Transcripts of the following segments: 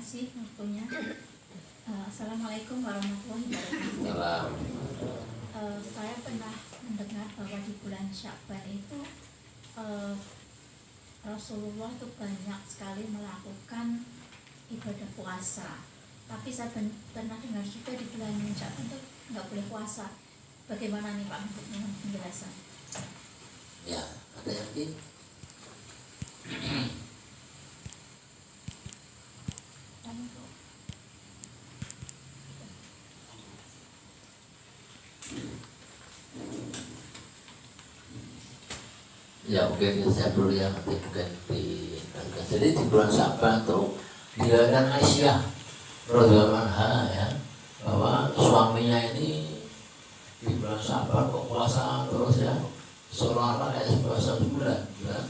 kasih waktunya. Assalamualaikum warahmatullahi wabarakatuh. Saya pernah mendengar bahwa di bulan Sya'ban itu Rasulullah itu banyak sekali melakukan ibadah puasa. Tapi saya pernah dengar juga di bulan Sya'ban itu nggak boleh puasa. Bagaimana nih Pak untuk penjelasan? Ya, ada yang yakin? Ya mungkin saya dulu ya, nanti mungkin jadi di bulan Sya'ban tuh diriwayatkan Aisyah radhiyallahu anha ya, bahwa suaminya ini di bulan Sya'ban kok puasa terus ya, seolah-olah kayak puasa sebulan ya.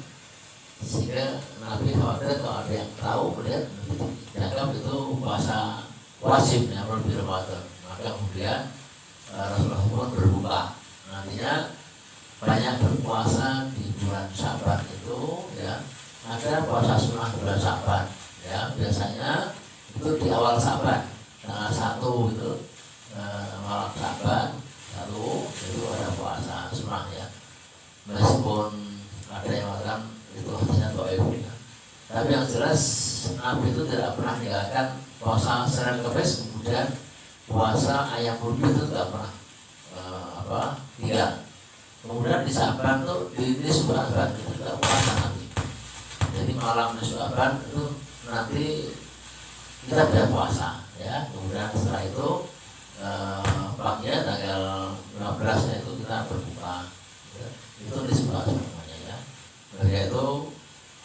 Sehingga Nabi khawatir kalau ada yang tahu melihat dianggap itu puasa wajib ya, menurut Ramadan. Maka kemudian Rasulullah pun berbuka. Nantinya banyak berpuasa di bulan Sya'ban itu ya. Ada puasa sunnah bulan Sya'ban ya, biasanya itu di awal Sya'ban tanggal 1 itu malam Sya'ban 1 itu ada puasa sunnah ya. Meskipun ada yang mengatakan itu artinya dhaif ya. Tapi yang jelas Nabi itu tidak pernah meninggalkan puasa Senin Kamis, kemudian puasa ayam bulbul itu tidak pernah tinggal. Kemudian di Sya'ban tuh di Sya'ban itu tidak puasa nanti. Jadi malam di Sya'ban itu nanti kita tidak puasa ya. Kemudian setelah itu paginya tanggal 15-nya itu kita berbuka ya. Itu disebut namanya ya. Yaitu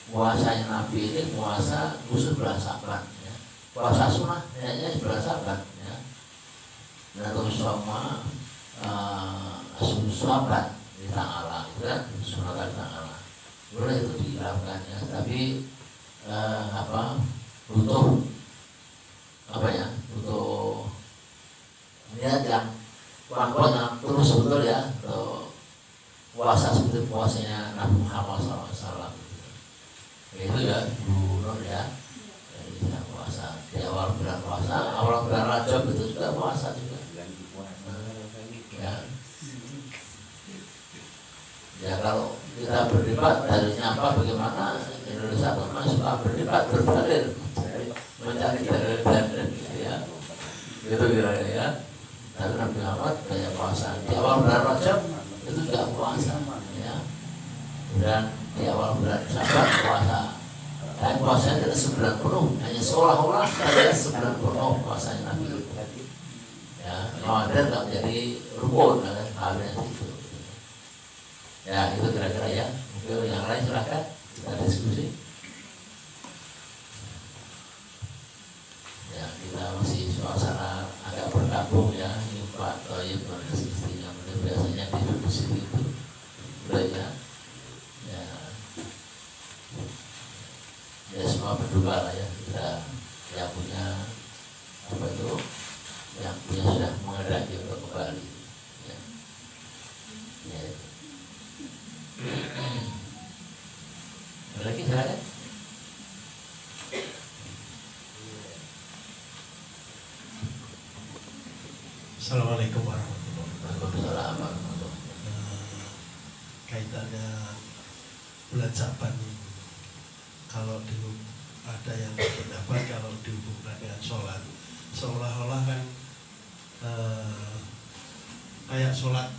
puasanya Nabi ini puasa khusus bulan Sya'ban ya. Puasa sunnah hanya bulan Sya'ban ya. Nah terus sama Sya'ban di tanggal itu kan sunnah di tanggal boleh itu dilakukan ya. Tapi butuh butuh niat yang kuat yang terus betul ya, untuk puasa seperti puasanya Nabi Muhammad SAW. Itu ya Bu Nur ya. Jadi puasa di awal bulan puasa, awal bulan Rajab itu juga puasa juga. Ya kalau kita berdebat dalilnya apa, bagaimana Indonesia memang suka berdebat berdalil, mencari dalil ya. Itu kira-kira ya. Tapi Nabi Muhammad banyak puasa di awal bulan Rajab itu juga puasa ya. Dan di awal bulan Sya'ban puasa. Dan puasanya tidak sebulan penuh, hanya seolah-olah ada sebulan penuh puasanya Nabi. Ya, Ramadan nggak menjadi rukun kan, halnya itu. Ya itu kira-kira ya. Mungkin yang lain silakan kita diskusi. Ya kita masih suasana agak berkabung ya. Ini Pak Toyib dan istrinya biasanya tidur di sini itu udah ya. Ya semua berdoa lah ya. Kita yang punya yang punya sudah menghendaki untuk kembali. Ya. Lagi silakan. Assalamualaikum warahmatullahi Wabarakatuh. Kaitannya bulan Sya'ban ini, kalau dulu ada yang berpendapat kalau dihubungkan dengan sholat, seolah-olah kan kayak sholat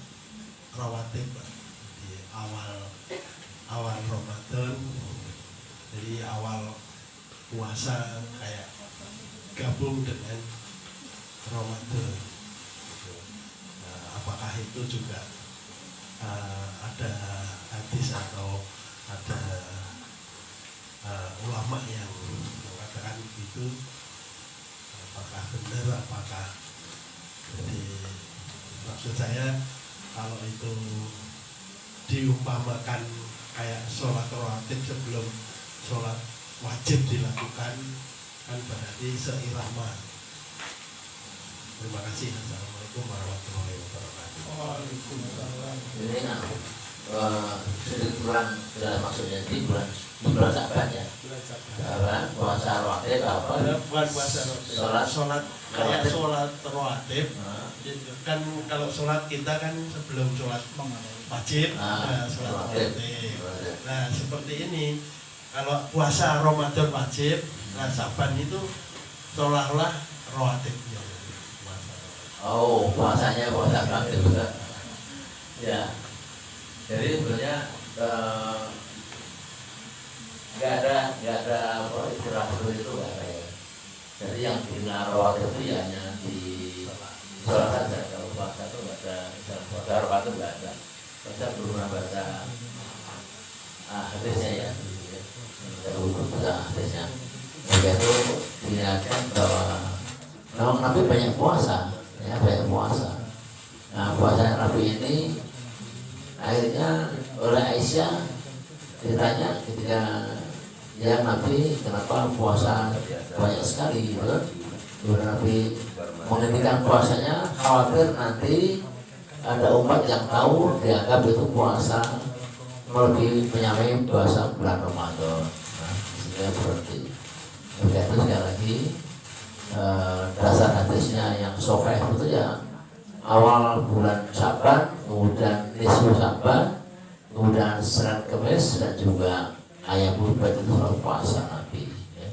rawatib di awal Ramadan, jadi awal puasa kayak gabung dengan Ramadan. Apakah itu juga ada hadis atau ada ulama yang mengatakan itu? Apakah benar? Apakah jadi maksud saya kalau itu diumpamakan kayak sholat rawatib sebelum sholat wajib dilakukan, kan berarti seirama. Terima kasih. Assalamualaikum warahmatullahi wabarakatuh. Ini sedikit kurang dalam maksudnya di bulan di bulan Sa'ban ya. bulan Sa'ban. Karena puasa rawatib apa? Bukan puasa rawatib. Sholat kayak sholat rawatib. Kan kalau sholat kita kan sebelum sholat wajib, sholat rawatib. Nah seperti ini, kalau puasa Ramadan wajib, nah Sa'ban itu seolah-olah rawatibnya. Oh, puasanya puasa rawatib juga. Ya, jadi sebenarnya nggak ada apa istilah seperti itu nggak ada ya. Jadi yang dikenal rawatib itu ya hanya di sholat saja. Kalau puasa itu nggak ada istilah puasa rawatib nggak ada. Saya belum pernah baca hadisnya ya. Saya belum baca hadisnya. Maka itu diniatkan bahwa memang Nabi banyak puasa, ya banyak puasa. Nah puasa Nabi ini akhirnya oleh Aisyah ditanya ketika ya Nabi kenapa puasa banyak sekali gitu. Nabi menghentikan puasanya khawatir nanti ada umat yang tahu dianggap itu puasa melebihi menyamai puasa bulan Ramadan. Nah, sehingga berhenti. Oke, itu sekali lagi dasar hadisnya yang sahih itu ya awal bulan Sa'ban, kemudian nisfu Sa'ban, kemudian Senin Kemis dan juga ayam Bait itu harus puasa Nabi. Ya.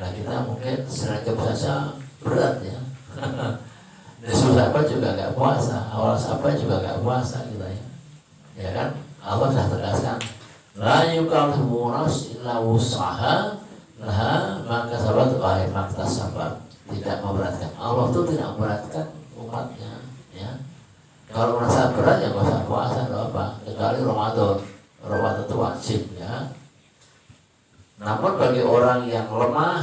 Nah kita mungkin Senin Kemis saja berat ya. Nisfu Sa'ban juga nggak puasa, awal Sa'ban juga nggak puasa kita ya. Ya kan Allah sudah tegaskan, la yukallifu nafsan illa wus'aha laha ma kasabat wa ma iktasabat. Tidak memberatkan. Allah itu tidak memberatkan umatnya. Ya. Kalau merasa berat ya nggak usah puasa, nggak apa, kecuali Ramadan. Ramadan itu wajib ya. Namun bagi orang yang lemah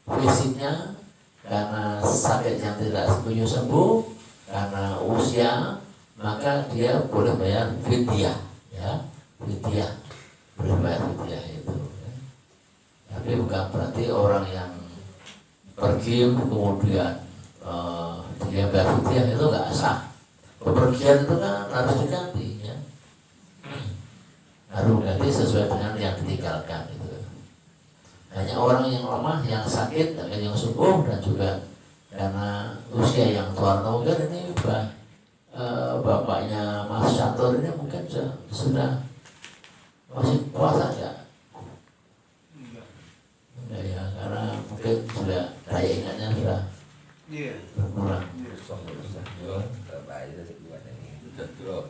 fisiknya karena sakit yang tidak sembuh, karena usia, maka dia boleh bayar fidyah, ya, fidyah, boleh bayar fidyah itu. Ya. Tapi bukan berarti orang yang pergi kemudian dia bayar fidyah itu nggak sah. Kepergian itu kan harus diganti ya. Harus diganti sesuai dengan yang ditinggalkan itu. Hanya orang yang lemah, yang sakit, dan yang sembuh dan juga karena usia yang tua, mungkin ini bapaknya Mas Catur ini mungkin sudah masih puasa enggak? Enggak ya, karena mungkin sudah daya ingatnya sudah berkurang. Sudah drop.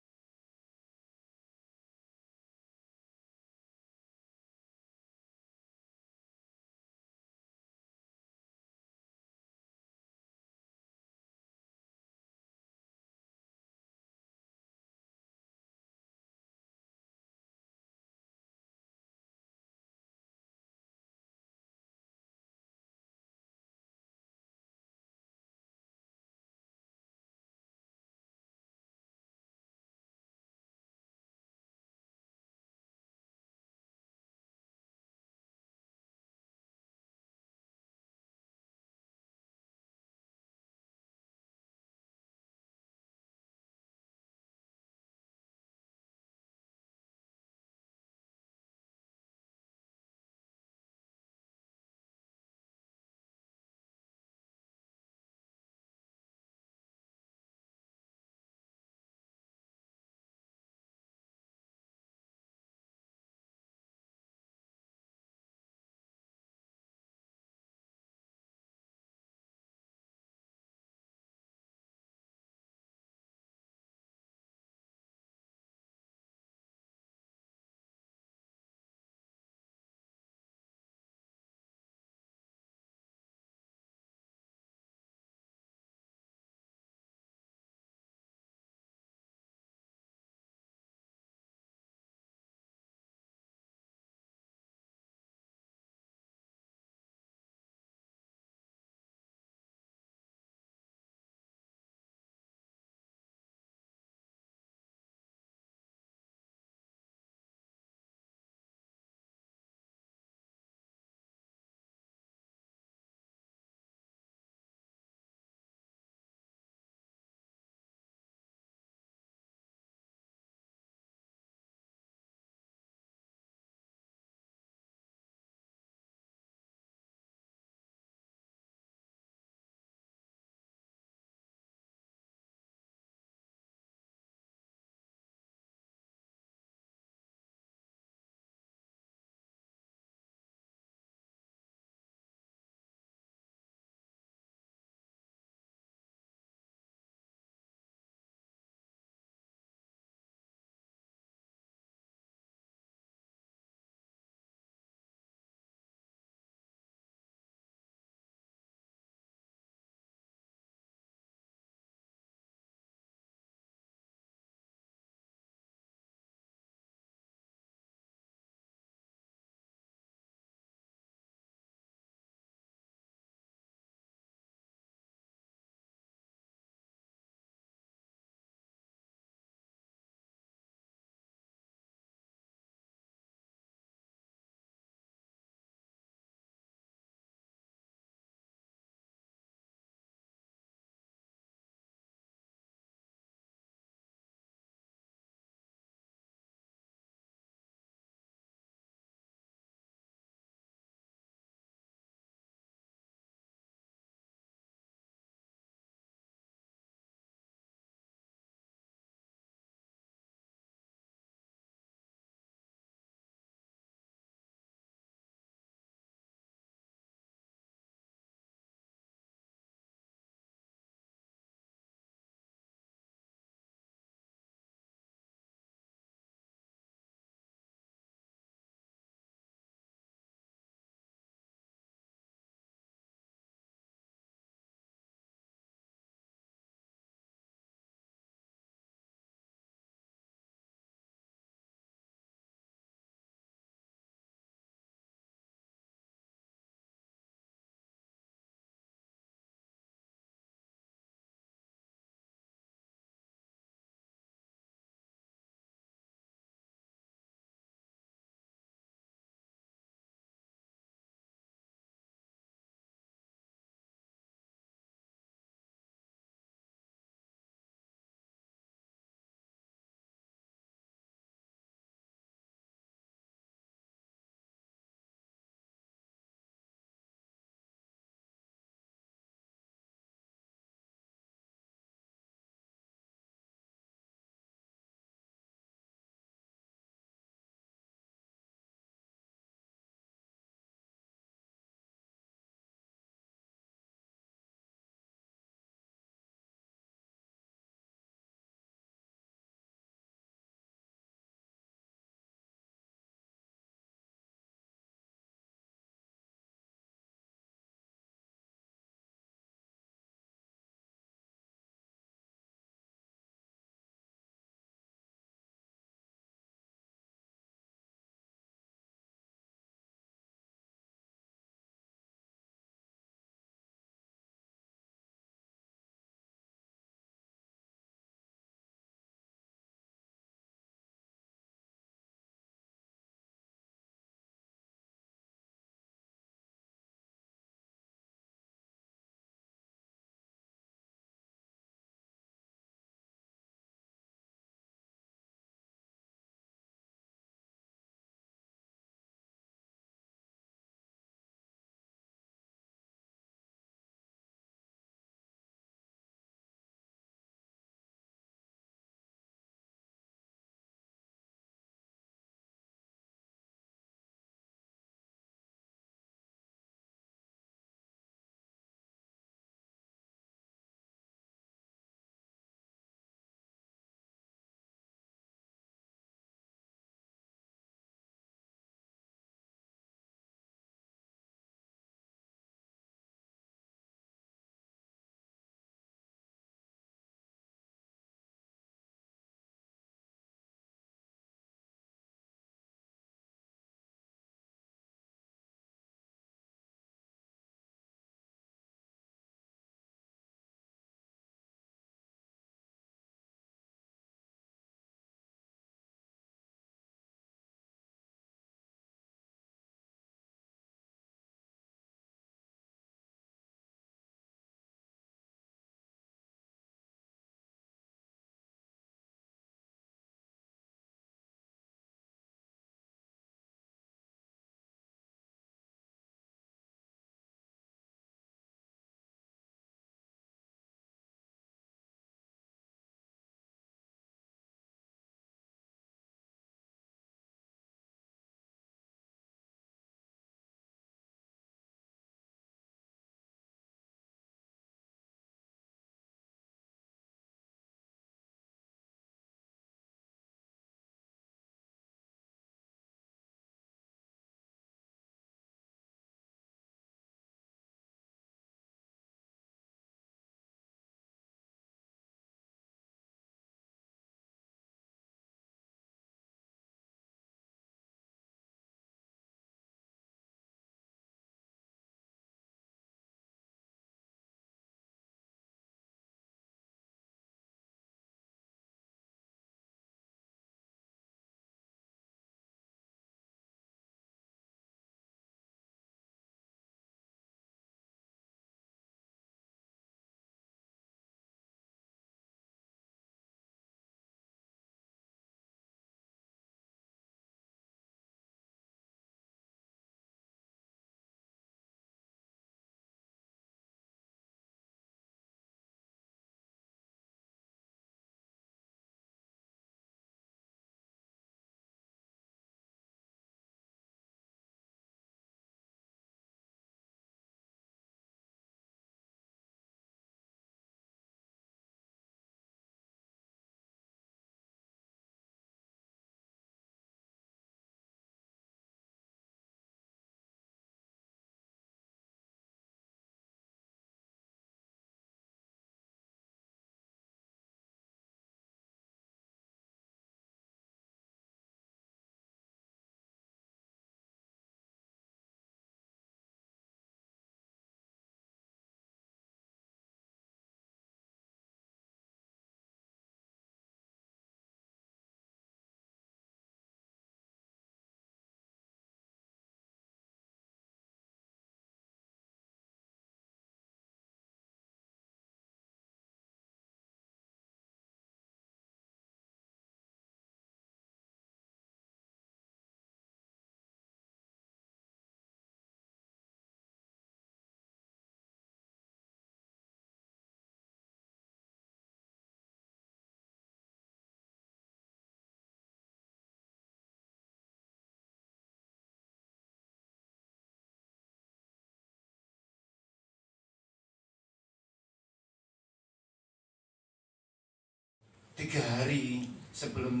3 hari sebelum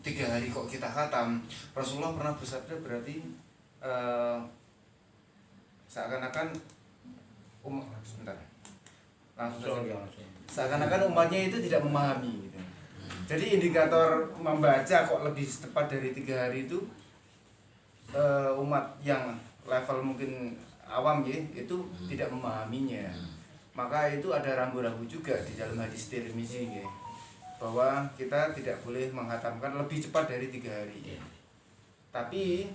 3 hari kok kita khatam. Rasulullah pernah bersabda berarti seakan-akan sebentar langsung saja. Seakan-akan umatnya itu tidak memahami gitu. Jadi indikator membaca kok lebih tepat dari 3 hari itu umat yang level mungkin awam ya itu tidak memahaminya. Maka itu ada rambu-rambu juga di dalam hadis Tirmizi ya, bahwa kita tidak boleh menghatamkan lebih cepat dari 3 hari. Tapi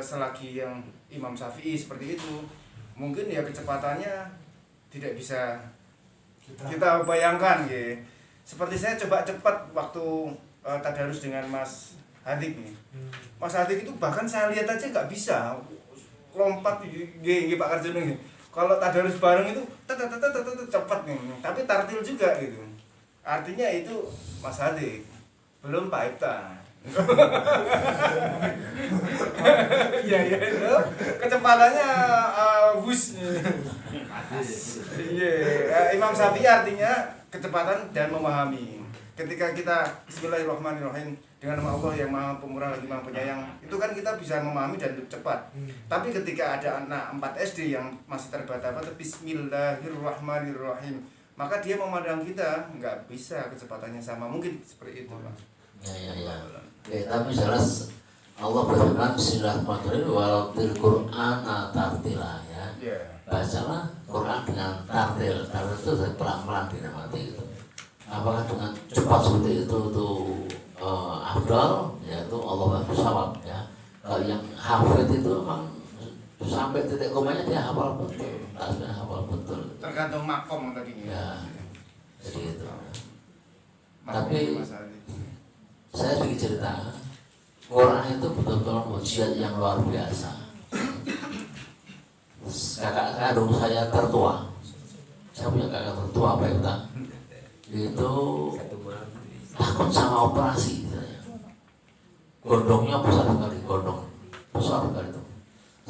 selagi yang Imam Syafi'i seperti itu, mungkin ya kecepatannya tidak bisa kita bayangkan ya. Seperti saya coba cepat waktu tadarus dengan Mas Hadik nih. Mas Hadik itu bahkan saya lihat aja nggak bisa lompat Pak Karjono nih. Kalau tadarus bareng itu cepat nih, tapi tartil juga gitu. Artinya itu Mas Hadik, belum Pak Ibta. Iya itu kecepatannya bus. Iya, Imam Syafi'i artinya kecepatan dan memahami. Ketika kita Bismillahirrahmanirrahim dengan nama Allah yang Maha Pemurah lagi Maha Penyayang, itu kan kita bisa memahami dan cepat. Tapi ketika ada anak 4 SD yang masih terbata-bata Bismillahirrahmanirrahim, maka dia memandang kita nggak bisa kecepatannya sama, mungkin seperti itu, Pak. Ya. Tapi jelas Allah berfirman Bismillahirrahmanirrahim walaupun Quran tartila ya. Bacalah Quran dengan tartil. Tartil itu pelan-pelan dinamati gitu. Apakah dengan cepat seperti itu afdal, yaitu Allah bersawab ya. Kalau yang hafid itu memang sampai titik komanya dia hafal betul, tasbih hafal betul. Tergantung makom tadinya. Ya, jadi itu. Tapi saya sedikit cerita, Quran itu betul-betul mujizat yang luar biasa. Kakak kandung saya tertua, saya punya kakak tertua Pak Yuta, itu takut sama operasi misalnya. Gondongnya besar sekali, gondong besar sekali itu,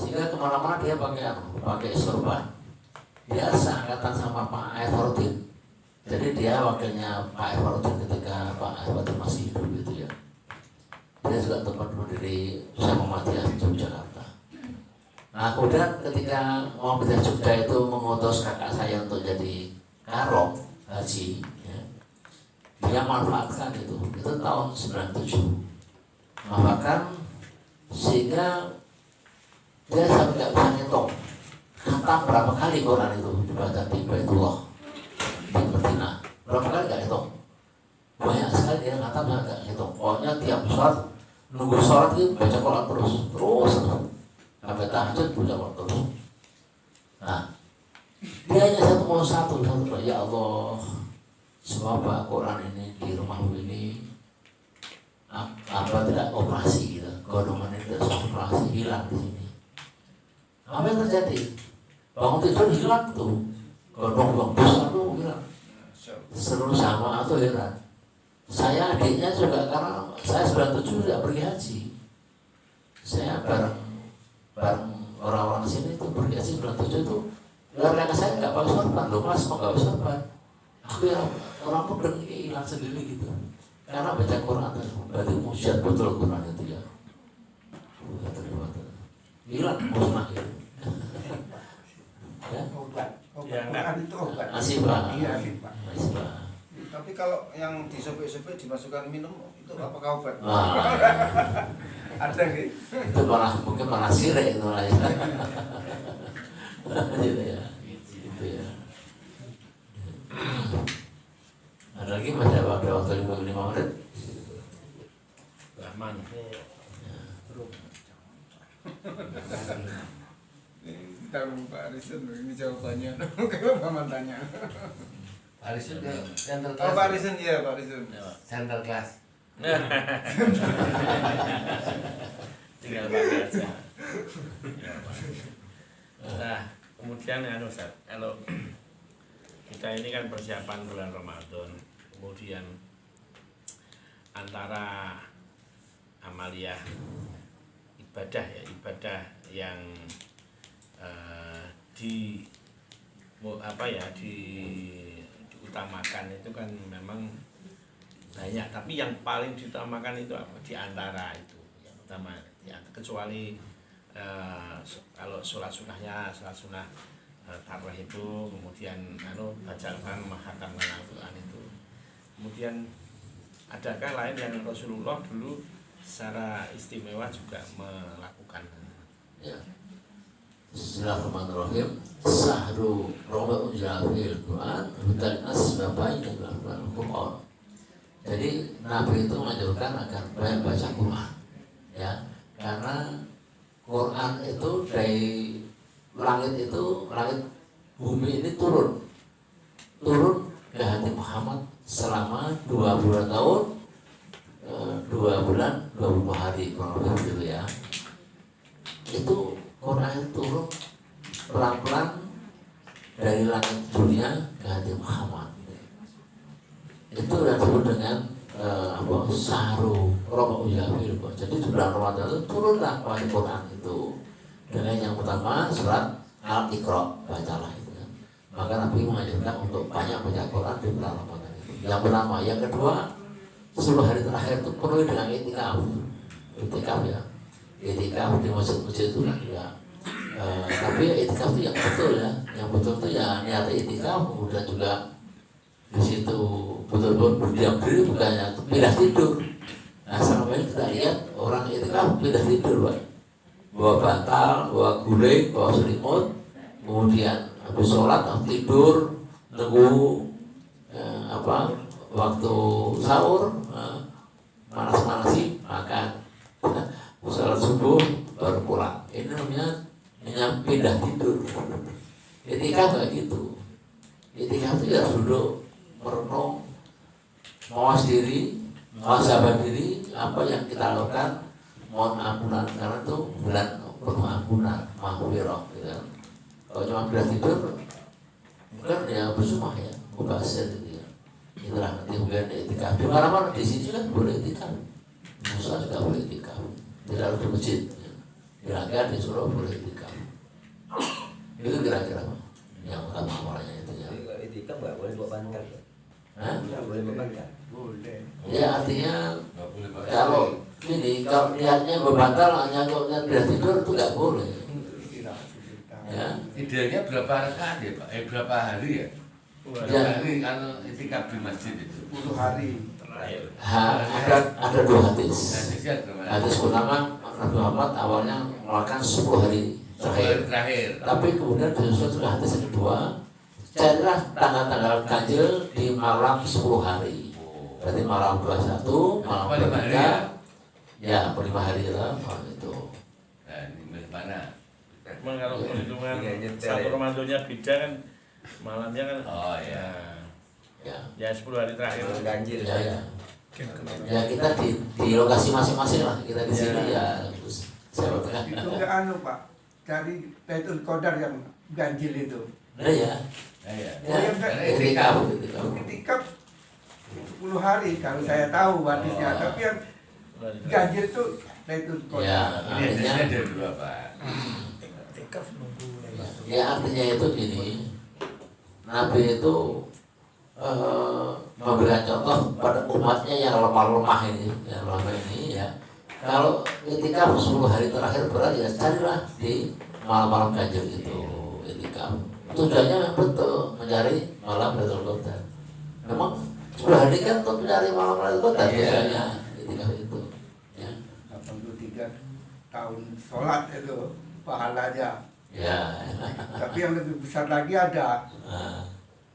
sehingga kemana-mana dia pakai sorban. Dia seangkatan sama Pak Efordin, jadi dia wakilnya Pak Efordin ketika Pak Efordin masih hidup gitu ya. Dia juga teman-teman dari Syekh Muhammadiyah Yogyakarta. Nah kemudian ketika Muhammadiyah Jogja itu mengutus kakak saya untuk jadi karong haji ya, dia manfaatkan itu tahun 97, manfaatkan sehingga dia sampai nggak bisa ngitung khatam berapa kali Quran itu dibaca di Baitullah di Medina, berapa kali nggak hitung, banyak sekali dia khatam nggak hitung. Pokoknya tiap sholat nunggu sholat itu baca Quran terus sampai tahajud baca Quran terus. Nah dia hanya satu, ya Allah, semoga Quran ini di rumahmu ini apa tidak operasi gitu, gondongan ini tidak operasi, hilang di sini. Apa yang terjadi? Bangun tidur hilang tuh, gondong besar tuh hilang. Seluruh sama atau heran. Saya adiknya juga, karena saya 97 tidak pergi haji. Saya bareng orang-orang di sini itu pergi haji 97 itu. Karena saya nggak pakai sorban, loh mas kok nggak pakai sorban? Aku ya orang pun hilang sendiri gitu. Karena baca Quran itu berarti mujizat betul Quran itu ya. Hilang musnah gitu. Ya? Quran itu obat. Masih Pak. Iya, Pak. Masih Pak. Tapi kalau yang disobek-sobek dimasukkan minum itu apakah obat? Ada nggak? Itu mungkin malah sirik itu lah ya. Gitu ya. Gitu ya. Ada lagi pada waktu 5 menit. Rahman. Kita Pak Arison ini jawabannya. Kalau Maman tanya. Pak Arison center Oh class. Pak Arison, iya Pak Arison. Center class. Tinggal pakai aja. Nah, kemudian Ustaz, kalau kita ini kan persiapan bulan Ramadan, kemudian antara amaliyah ibadah yang diutamakan itu kan memang banyak, tapi yang paling diutamakan itu apa? Di antara itu yang utama, kecuali kalau sholat sunnah tarawih itu, kemudian bacaan menghatamkan Al-Quran itu. Kemudian adakah lain yang Rasulullah dulu secara istimewa juga melakukan? Ya. Bismillahirrahmanirrahim. Sahru Ramadan Jafil Quran hutan asbabain dalam Quran. Jadi Nabi itu menganjurkan agar banyak baca Quran, ya, karena Quran itu dari langit bumi ini turun ke hati Muhammad selama 2 tahun, 2 bulan 20 hari kurang lebih gitu ya. Itu Quran itu turun pelan-pelan dari langit dunia ke hati Muhammad. Itu yang disebut dengan Sahru Ramadan Jafil. Jadi di bulan Ramadan itu turunlah Quran itu dengan yang pertama surat Al-Iqra, bacalah itu kan. Maka Nabi mengajarkan untuk banyak baca Quran di bulan Ramadan itu. Yang pertama, yang kedua 10 hari terakhir itu penuhi dengan itikaf ya. Itikaf di masjid-masjid itu kan juga. Tapi itikaf itu yang betul ya, yang betul itu ya niat itikaf, kemudian juga di situ betul-betul berdiam diri, bukannya pindah tidur. Nah selama ini kita lihat orang itikaf pindah tidur, Pak. Bawa bantal, bawa guling, bawa selimut, kemudian habis sholat tidur, nunggu waktu sahur, manas-manasin, makan, sholat subuh baru pulang. Ini namanya pindah tidur. Itikaf kayak gitu. Itikaf itu ya duduk, merenung, mawas diri, muhasabah diri, apa yang kita lakukan, mohon ampunan, karena itu bulan penuh ampunan, maghfirah gitu kan. Kalau cuma pindah tidur, bukan ya bersumah ya, mubasir gitu ya. Itulah nanti mungkin itikaf. Di mana-mana di sini kan boleh itikaf. Musa juga boleh itikaf. Tidak harus di masjid. Di Langgar, di Solo boleh itikaf. Itu kira-kira yang utama awalnya itu ya. Itikaf nggak boleh bawa bantal. Nggak boleh bawa bantal. Boleh. Ya artinya kalau niatnya berbantal hanya untuk niat pindah tidur itu nggak boleh. Ya. Idealnya berapa rakaat ya Pak? Berapa hari ya? Ya. Hari kalau itikaf di masjid itu 10 hari. Ada 2 hadis. hadisnya berapa? Hadis pertama Nabi Muhammad awalnya melakukan 10 hari terakhir. Tapi kemudian disusul juga hadis yang kedua, carilah tanggal-tanggal ganjil di malam 10 hari. Berarti malam 21, malam 23, ya 5 hari lah itu. Nah ini mana? Memang kalau perhitungan Iya, nyetel satu ya. Ramadannya beda kan, malamnya kan Oh ya. Ya, 10 hari terakhir. Ganjil. ya. Ya kita di lokasi masing-masing lah, kita di sini ya terus saya Itu enggak Pak. Cari Baitul Qadar yang ganjil itu. ada ya. Ya. Ya, Karena itikaf. Itikaf 10 hari kalau saya tahu hadisnya, tapi yang ganjil itu Baitul Ya, Qadar. Ini hadisnya ada 2 Pak. Ya artinya itu gini, Nabi itu memberikan contoh pada umatnya yang lemah ini ya. Kalau itikaf 10 hari terakhir berat ya carilah di malam-malam ganjil itu itikaf. Tujuannya memang betul mencari malam Lailatul Qadar. Memang 10 hari kan untuk mencari malam Lailatul Qadar tujuannya itikaf itu. Ya. 83 tahun sholat itu pahalanya. Ya. Tapi yang lebih besar lagi ada Nah,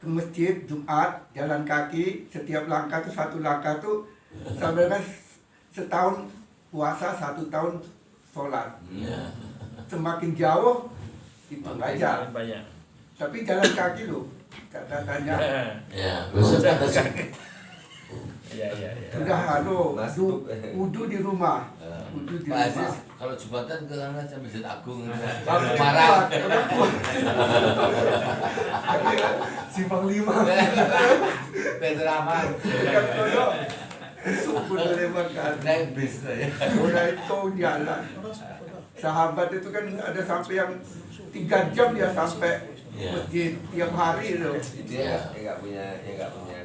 ke masjid Jumat jalan kaki, setiap langkah itu 1 langkah tuh sampai kan setahun puasa, 1 tahun sholat. ya. Semakin jauh itu aja. Banyak. Tapi jalan kaki loh catatannya Ya, besok ada Iya. udah Masuk. wudu di rumah, wudu di Pak rumah. Aziz, kalau Jumatan ke sana ke Masjid Agung. Udah Marah. kuat, udah kuat. Simpang 5 Petraman. dekat kono suku lewat kan. Naik bis ya. Udah itu jalan sahabat itu kan ada sampai yang 3 jam dia sampai Iya. masjid tiap hari itu. Itu ya nggak punya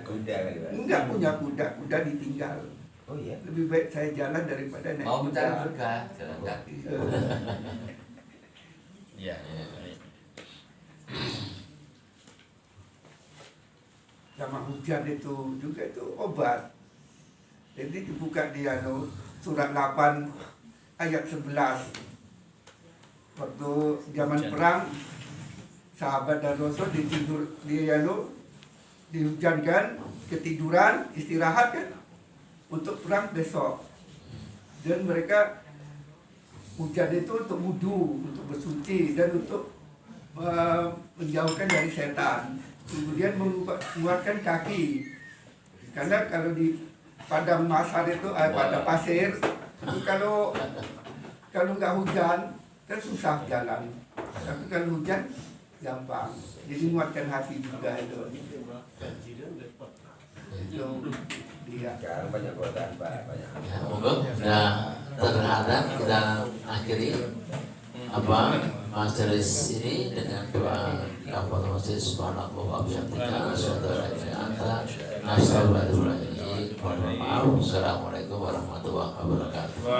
kuda kali Pak. Enggak punya kuda, kuda ditinggal. Oh iya. Lebih baik saya jalan daripada naik Mau mencari kuda. berkah, jalan kaki. Iya. Sama hujan itu juga itu obat. Jadi dibuka di surat 8 ayat 11. Waktu zaman perang sahabat dan Rasul dihujankan, ketiduran, istirahat kan untuk perang besok. Dan mereka hujan itu untuk wudhu, untuk bersuci dan untuk menjauhkan dari setan. Kemudian mengeluarkan kaki. Karena kalau di padang masar itu pada pasir itu kalau nggak hujan kan susah jalan. Tapi kalau hujan gampang. Jadi menguatkan hati juga itu. Itu dia. Sekarang banyak godaan Pak, banyak. Ya, monggo. Nah, terhadap kita akhiri majelis ini dengan doa kafatul masjid subhanallah wa bihamdika asyhadu an la ilaha illa anta astaghfiruka wa atubu ilaik. Mohon maaf. Assalamualaikum warahmatullahi wabarakatuh.